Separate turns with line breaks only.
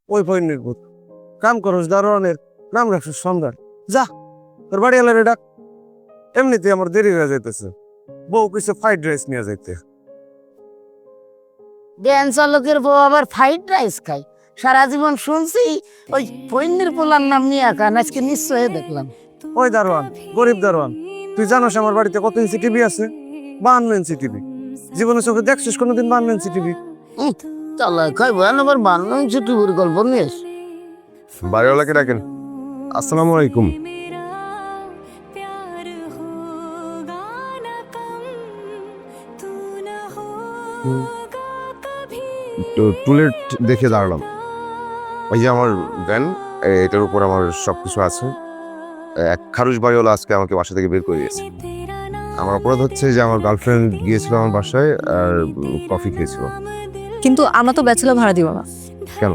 ওই ফইনের ভূত। কাম করস দারোয়ানের, নাম রাখছিস সন্ধ্যার। যা তোর বাড়ি এলারে ডাক। এমনিতে আমার দেরি হয়ে যাইতেছে, বউ কিছু ফ্রাইড রাইস নিয়ে যাইতে।
ভ্যান চালকের বউ আবার ফ্রাইড রাইস খায়? সারা জীবন শুনছি ওই ফইন্নির পোলার নাম নিয়ে খান, আজকে নিশ্চয়ই দেখলাম।
ওই দারোয়ান, গরিব দারোয়ান, তুই জানোস আমার বাড়িতে কত ইঞ্চি টিভি আছে? 52 ইঞ্চি টিভি। জীবনে চোখে দেখছিস কোনোদিন 52 ইঞ্চি টিভি?
চালা খাই ভ্যান আবার বান্নন ছুটির গল্প নিয়েস।
বাড়িওয়ালাকে ডাকেন। আসসালামু আলাইকুম। টুলেট দেখে দাঁড়ালাম। ওই যে আমার ভ্যান, এটার উপর আমার সবকিছু আছে। এক খারুশ বাড়িওয়ালা আজকে আমাকে বাসা থেকে বের করে দিয়েছে। আমার অপরাধ হচ্ছে যে আমার গার্লফ্রেন্ড গিয়েছিল আমার বাসায় আর কফি খেয়েছিল।
কিন্তু আমরা তো ব্যাচেলর ভাড়া দিব না।
কেন?